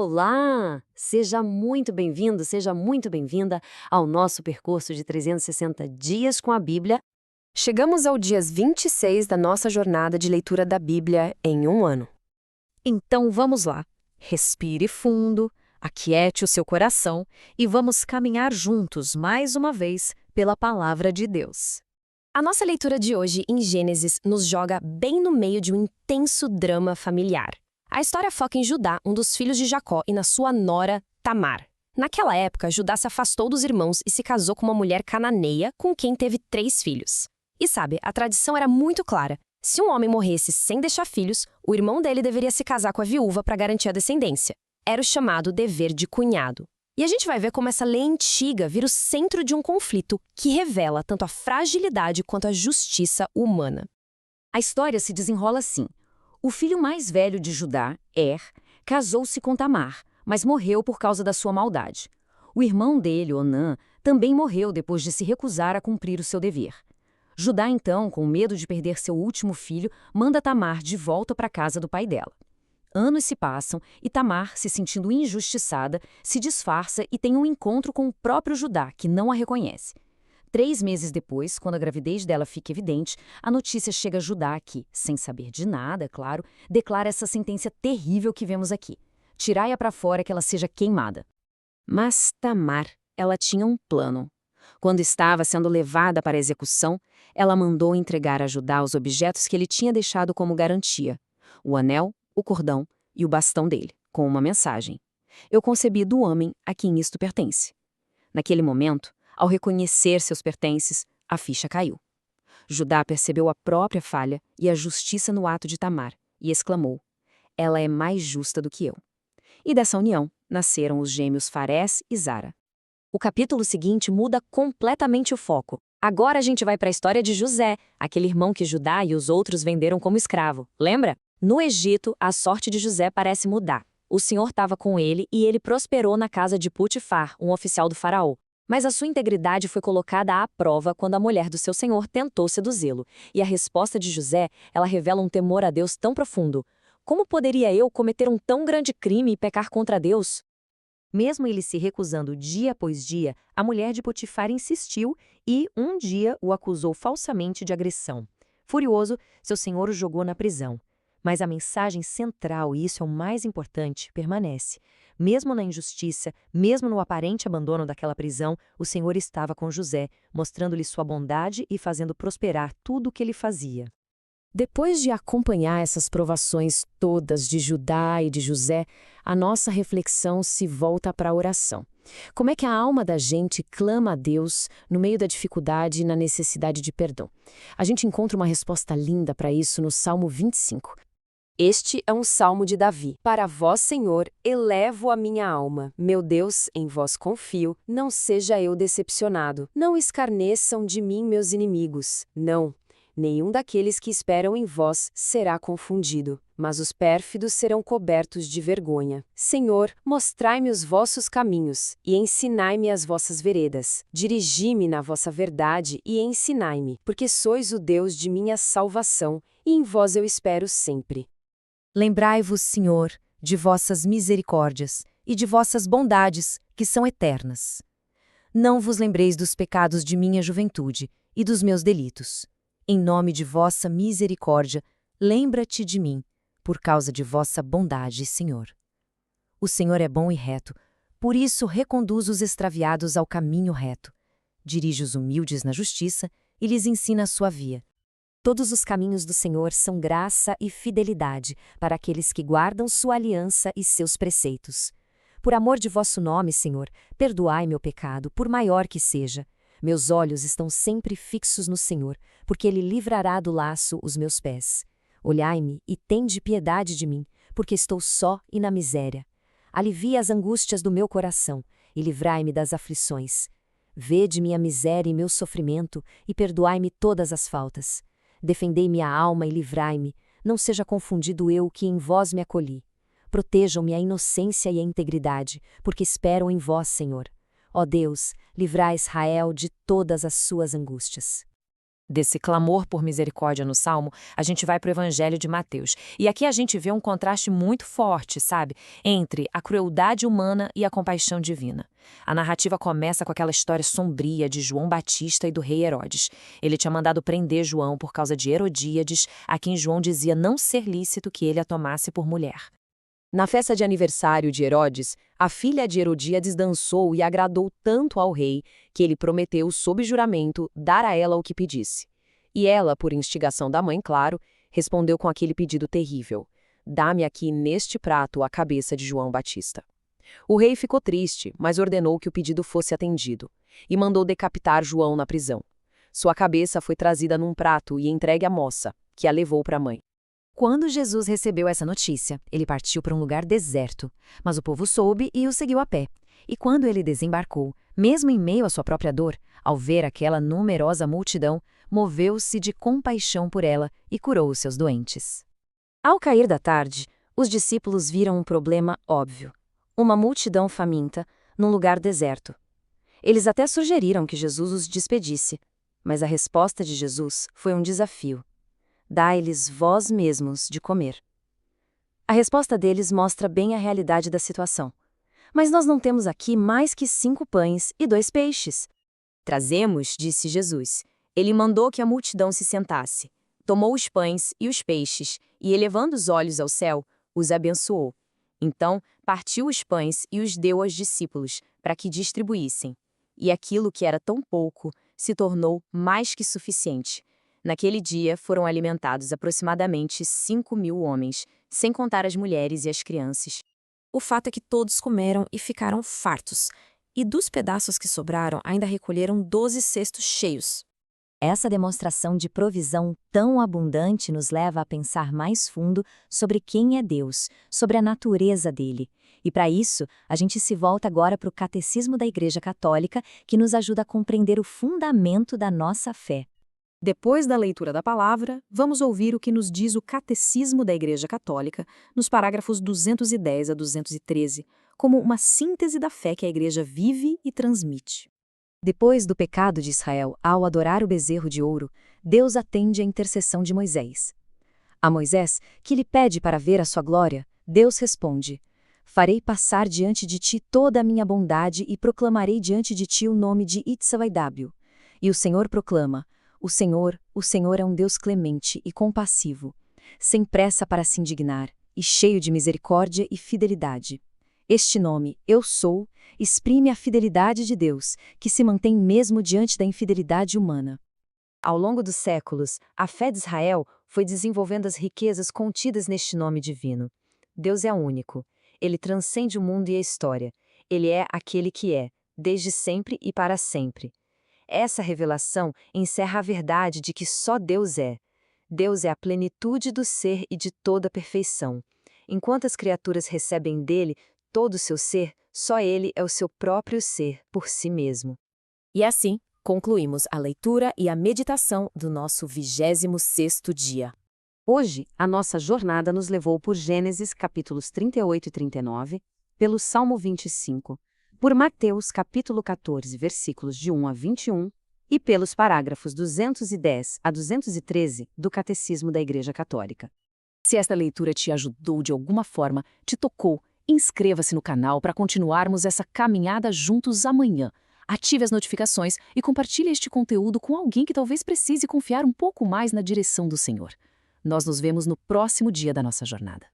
Olá! Seja muito bem-vindo, seja muito bem-vinda ao nosso percurso de 360 dias com a Bíblia. Chegamos ao dias 26 da nossa jornada de leitura da Bíblia em um ano. Então vamos lá. Respire fundo, aquiete o seu coração e vamos caminhar juntos mais uma vez pela palavra de Deus. A nossa leitura de hoje em Gênesis nos joga bem no meio de um intenso drama familiar. A história foca em Judá, um dos filhos de Jacó, e na sua nora, Tamar. Naquela época, Judá se afastou dos irmãos e se casou com uma mulher cananeia com quem teve 3 filhos. E sabe, a tradição era muito clara. Se um homem morresse sem deixar filhos, o irmão dele deveria se casar com a viúva para garantir a descendência. Era o chamado dever de cunhado. E a gente vai ver como essa lei antiga vira o centro de um conflito que revela tanto a fragilidade quanto a justiça humana. A história se desenrola assim. O filho mais velho de Judá, casou-se com Tamar, mas morreu por causa da sua maldade. O irmão dele, Onã, também morreu depois de se recusar a cumprir o seu dever. Judá, então, com medo de perder seu último filho, manda Tamar de volta para a casa do pai dela. Anos se passam e Tamar, se sentindo injustiçada, se disfarça e tem um encontro com o próprio Judá, que não a reconhece. 3 meses depois, quando a gravidez dela fica evidente, a notícia chega a Judá que, sem saber de nada, claro, declara essa sentença terrível que vemos aqui. Tirai-a para fora que ela seja queimada. Mas Tamar, ela tinha um plano. Quando estava sendo levada para a execução, ela mandou entregar a Judá os objetos que ele tinha deixado como garantia: o anel, o cordão e o bastão dele, com uma mensagem: Eu concebi do homem a quem isto pertence. Naquele momento, ao reconhecer seus pertences, a ficha caiu. Judá percebeu a própria falha e a justiça no ato de Tamar, e exclamou: Ela é mais justa do que eu. E dessa união nasceram os gêmeos Farés e Zara. O capítulo seguinte muda completamente o foco. Agora a gente vai para a história de José, aquele irmão que Judá e os outros venderam como escravo. Lembra? No Egito, a sorte de José parece mudar. O Senhor estava com ele e ele prosperou na casa de Putifar, um oficial do faraó. Mas a sua integridade foi colocada à prova quando a mulher do seu senhor tentou seduzi-lo. E a resposta de José, ela revela um temor a Deus tão profundo. Como poderia eu cometer um tão grande crime e pecar contra Deus? Mesmo ele se recusando dia após dia, a mulher de Potifar insistiu e, um dia, o acusou falsamente de agressão. Furioso, seu senhor o jogou na prisão. Mas a mensagem central, e isso é o mais importante, permanece. Mesmo na injustiça, mesmo no aparente abandono daquela prisão, o Senhor estava com José, mostrando-lhe sua bondade e fazendo prosperar tudo o que ele fazia. Depois de acompanhar essas provações todas de Judá e de José, a nossa reflexão se volta para a oração. Como é que a alma da gente clama a Deus no meio da dificuldade e na necessidade de perdão? A gente encontra uma resposta linda para isso no Salmo 25. Este é um salmo de Davi. Para vós, Senhor, elevo a minha alma. Meu Deus, em vós confio, não seja eu decepcionado. Não escarneçam de mim meus inimigos. Não, nenhum daqueles que esperam em vós será confundido, mas os pérfidos serão cobertos de vergonha. Senhor, mostrai-me os vossos caminhos, e ensinai-me as vossas veredas. Dirigi-me na vossa verdade e ensinai-me, porque sois o Deus de minha salvação, e em vós eu espero sempre. Lembrai-vos, Senhor, de vossas misericórdias e de vossas bondades, que são eternas. Não vos lembreis dos pecados de minha juventude e dos meus delitos. Em nome de vossa misericórdia, lembra-te de mim, por causa de vossa bondade, Senhor. O Senhor é bom e reto, por isso reconduz os extraviados ao caminho reto. Dirige os humildes na justiça e lhes ensina a sua via. Todos os caminhos do Senhor são graça e fidelidade para aqueles que guardam sua aliança e seus preceitos. Por amor de vosso nome, Senhor, perdoai meu pecado, por maior que seja. Meus olhos estão sempre fixos no Senhor, porque Ele livrará do laço os meus pés. Olhai-me e tende piedade de mim, porque estou só e na miséria. Alivia as angústias do meu coração e livrai-me das aflições. Vede minha miséria e meu sofrimento e perdoai-me todas as faltas. Defendei minha alma e livrai-me, não seja confundido eu que em vós me acolhi. Protejam-me a inocência e a integridade, porque espero em vós, Senhor. Ó Deus, livrai Israel de todas as suas angústias. Desse clamor por misericórdia no Salmo, a gente vai para o Evangelho de Mateus. E aqui a gente vê um contraste muito forte, sabe? Entre a crueldade humana e a compaixão divina. A narrativa começa com aquela história sombria de João Batista e do rei Herodes. Ele tinha mandado prender João por causa de Herodíades, a quem João dizia não ser lícito que ele a tomasse por mulher. Na festa de aniversário de Herodes, a filha de Herodíades dançou e agradou tanto ao rei que ele prometeu, sob juramento, dar a ela o que pedisse. E ela, por instigação da mãe, claro, respondeu com aquele pedido terrível: "Dá-me aqui neste prato a cabeça de João Batista." O rei ficou triste, mas ordenou que o pedido fosse atendido, e mandou decapitar João na prisão. Sua cabeça foi trazida num prato e entregue à moça, que a levou para a mãe. Quando Jesus recebeu essa notícia, ele partiu para um lugar deserto, mas o povo soube e o seguiu a pé. E quando ele desembarcou, mesmo em meio à sua própria dor, ao ver aquela numerosa multidão, moveu-se de compaixão por ela e curou os seus doentes. Ao cair da tarde, os discípulos viram um problema óbvio: uma multidão faminta num lugar deserto. Eles até sugeriram que Jesus os despedisse, mas a resposta de Jesus foi um desafio: "Dai-lhes vós mesmos de comer." A resposta deles mostra bem a realidade da situação. "Mas nós não temos aqui mais que 5 pães e 2 peixes." "Trazemos", disse Jesus. Ele mandou que a multidão se sentasse. Tomou os pães e os peixes e, elevando os olhos ao céu, os abençoou. Então, partiu os pães e os deu aos discípulos, para que distribuíssem. E aquilo que era tão pouco se tornou mais que suficiente. Naquele dia foram alimentados aproximadamente 5.000 homens, sem contar as mulheres e as crianças. O fato é que todos comeram e ficaram fartos, e dos pedaços que sobraram ainda recolheram 12 cestos cheios. Essa demonstração de provisão tão abundante nos leva a pensar mais fundo sobre quem é Deus, sobre a natureza dele. E para isso, a gente se volta agora para o Catecismo da Igreja Católica, que nos ajuda a compreender o fundamento da nossa fé. Depois da leitura da palavra, vamos ouvir o que nos diz o Catecismo da Igreja Católica, nos parágrafos 210 a 213, como uma síntese da fé que a Igreja vive e transmite. Depois do pecado de Israel ao adorar o bezerro de ouro, Deus atende à intercessão de Moisés. A Moisés, que lhe pede para ver a sua glória, Deus responde: "Farei passar diante de ti toda a minha bondade e proclamarei diante de ti o nome de Itzavaidábio." E o Senhor proclama: o Senhor é um Deus clemente e compassivo, sem pressa para se indignar e cheio de misericórdia e fidelidade. Este nome, Eu Sou, exprime a fidelidade de Deus, que se mantém mesmo diante da infidelidade humana. Ao longo dos séculos, a fé de Israel foi desenvolvendo as riquezas contidas neste nome divino. Deus é único. Ele transcende o mundo e a história. Ele é aquele que é, desde sempre e para sempre. Essa revelação encerra a verdade de que só Deus é. Deus é a plenitude do ser e de toda a perfeição. Enquanto as criaturas recebem dele todo o seu ser, só ele é o seu próprio ser por si mesmo. E assim, concluímos a leitura e a meditação do nosso 26º dia. Hoje, a nossa jornada nos levou por Gênesis capítulos 38 e 39, pelo Salmo 25, por Mateus capítulo 14, versículos de 1 a 21, e pelos parágrafos 210 a 213 do Catecismo da Igreja Católica. Se esta leitura te ajudou de alguma forma, te tocou, inscreva-se no canal para continuarmos essa caminhada juntos amanhã. Ative as notificações e compartilhe este conteúdo com alguém que talvez precise confiar um pouco mais na direção do Senhor. Nós nos vemos no próximo dia da nossa jornada.